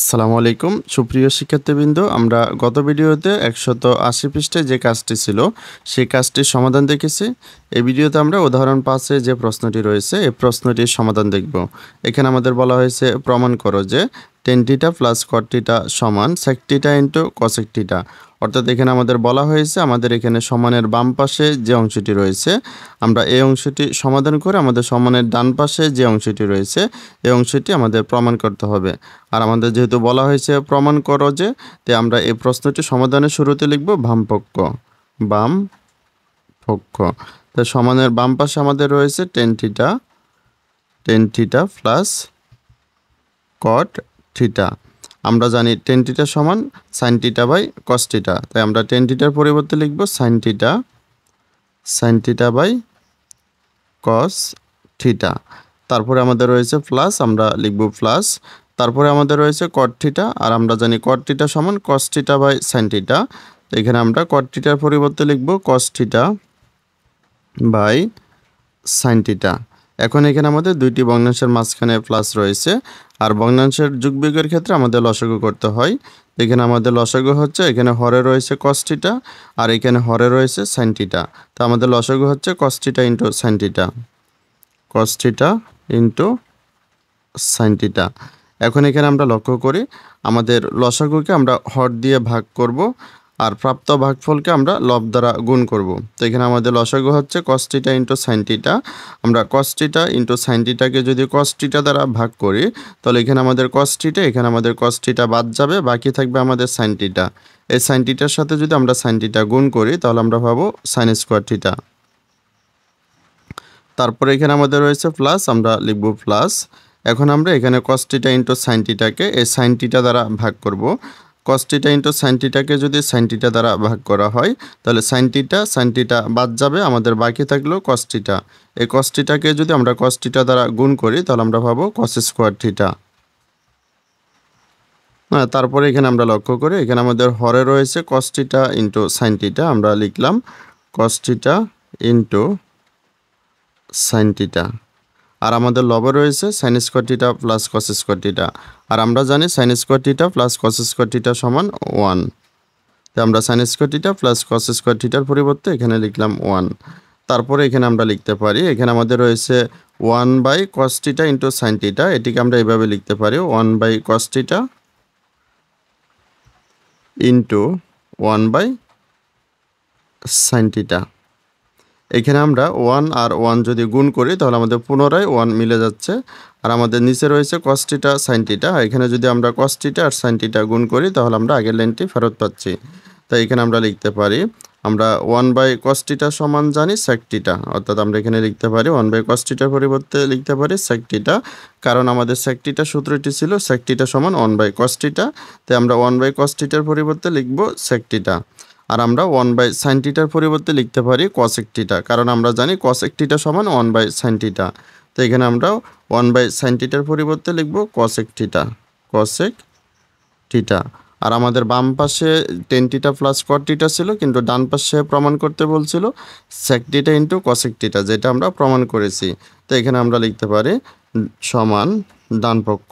আসসালামু আলাইকুম সুপ্রিয় শিক্ষার্থীবৃন্দ, আমরা গত ভিডিওতে 180 পৃষ্ঠায় যে কাজটি ছিল সেই কাজটির সমাধান দেখেছি। এই ভিডিওতে আমরা উদাহরণ 5-এ যে প্রশ্নটি রয়েছে এই প্রশ্নটির সমাধান দেখব। এখানে আমাদের বলা হয়েছে প্রমাণ করো যে tan θ প্লাস cot θ সমান sec θ ইন্টু cosec θ। অর্থাৎ এখানে আমাদের বলা হয়েছে আমাদের এখানে সমানের বাম পাশে যে অংশটি রয়েছে আমরা এই অংশটি সমাধান করে আমাদের সমানের ডান পাশে যে অংশটি রয়েছে এই অংশটি আমাদের প্রমাণ করতে হবে। আর আমাদের যেহেতু বলা হয়েছে প্রমাণ করো যে, তাই আমরা এই প্রশ্নটি সমাধানের শুরুতে লিখব বামপক্ষ। তো সমানের বাম পাশে আমাদের রয়েছে tan θ প্লাস cot θ। আমরা জানি tan θ সমান sin θ বাই cos θ, তাই আমরা tan θ এর পরিবর্তে লিখব sin θ বাই cos θ। তারপরে আমাদের রয়েছে প্লাস, আমরা লিখব প্লাস, তারপরে আমাদের রয়েছে cot θ, আর আমরা জানি cot θ সমান cos θ বাই sin θ। তো এখানে আমরা cot θ এর পরিবর্তে লিখব cos θ বাই sin θ। এখন এখানে আমাদের দুইটি ভগ্নাংশের মাঝখানে প্লাস রয়েছে, আর ভগ্নাংশের যোগবিয়োগের ক্ষেত্রে আমাদের লসাগু করতে হয়। এখানে আমাদের লসাগু হচ্ছে, এখানে হরে রয়েছে cos θ আর এখানে হরে রয়েছে sin θ। তো আমাদের লসাগু হচ্ছে cos θ into sin θ, cos θ into sin θ। এখন এখানে আমরা লক্ষ্য করি আমাদের লসাগুকে আমরা হর দিয়ে ভাগ করব আর প্রাপ্ত ভাগফলকে আমরা লব দ্বারা গুণ করব। তো এখানে আমাদের লসাগু হচ্ছে cos θ ইন্টু sin θ। আমরা cos θ ইন্টু sin θকে যদি cos θ দ্বারা ভাগ করি তাহলে এখানে আমাদের cos θ, এখানে আমাদের cos θ বাদ যাবে, বাকি থাকবে আমাদের sin θ। এই sin θ এর সাথে যদি আমরা sin θ গুণ করি তাহলে আমরা পাবো sin স্কয়ার θ। তারপরে এখানে আমাদের রয়েছে প্লাস, আমরা লিখব প্লাস। এখন আমরা এখানে cos θ ইন্টু sin θকে এই sin θ দ্বারা ভাগ করব। cos θ ইন্টু sin θকে যদি sin θ দ্বারা ভাগ করা হয় তাহলে sin θ বাদ যাবে, আমাদের বাকি থাকলো cos θ। এই cos θকে যদি আমরা cos θ দ্বারা গুণ করি তাহলে আমরা পাবো cos স্কয়ার θ। তারপরে এখানে আমরা লক্ষ্য করি এখানে আমাদের হরে রয়েছে cos θ ইন্টু sin θ, আমরা লিখলাম cos θ ইন্টু sin θ। আর আমাদের লবে রয়েছে sin square θ plus cos square θ, আর আমরা জানি sin square θ plus cos square theta সমান 1। তো আমরা sin square θ plus cos square থিটার পরিবর্তে এখানে লিখলাম 1। তারপরে এখানে আমরা লিখতে পারি এখানে আমাদের রয়েছে 1 বাই cos θ ইন্টু sin θ, এটিকে আমরা এইভাবে লিখতে পারি 1 by cos θ into 1 by sin θ। এখানে আমরা 1 আর 1 যদি গুণ করি তাহলে আমাদের পুনরায় 1 মিলে যাচ্ছে, আর আমাদের নিচে রয়েছে cos θ sin θ। এখানে যদি আমরা cos θ আর sin θ গুণ করি তাহলে আমরা আগের লাইনটি ফেরত পাচ্ছি। তাই এখানে আমরা লিখতে পারি আমরা 1 বাই cos θ সমান জানি sec θ, অর্থাৎ আমরা এখানে লিখতে পারি 1 বাই cos θ পরিবর্তে লিখতে পারি sec θ, কারণ আমাদের sec θ সূত্রটি ছিল sec θ সমান 1 বাই cos θ। তাই আমরা 1 বাই cos θ পরিবর্তে লিখব sec θ। আর আমরা 1 বাই sin θ পরিবর্তে লিখতে পারি cosec θ, কারণ আমরা জানি cosec θ সমান 1 বাই sin θ। তো এখানে আমরা 1 বাই sin θ পরিবর্তে লিখব cosec θ। আর আমাদের বাম পাশে tan θ প্লাস cot θ ছিল, কিন্তু ডান পাশে প্রমাণ করতে বলছিল sec θ ইন্টু cosec θ, যেটা আমরা প্রমাণ করেছি। তো এখানে আমরা লিখতে পারি সমান ডান পক্ষ।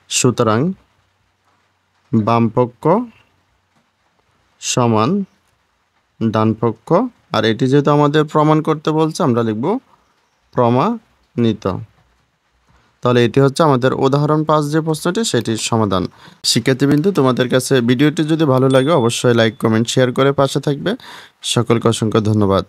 সুতরাং বাম পক্ষ সমান ডান পক্ষ, আর এটি যেহেতু আমাদের প্রমাণ করতে বলছে আমরা লিখব প্রমাণিত। তাহলে এটি হচ্ছে আমাদের উদাহরণ 5 যে প্রশ্নটি সেটির সমাধান। শিক্ষার্থীবৃন্দ, তোমাদের কাছে ভিডিওটি যদি ভালো লাগে অবশ্যই লাইক কমেন্ট শেয়ার করে পাশে থাকবে। সকলকে অসংখ্য ধন্যবাদ।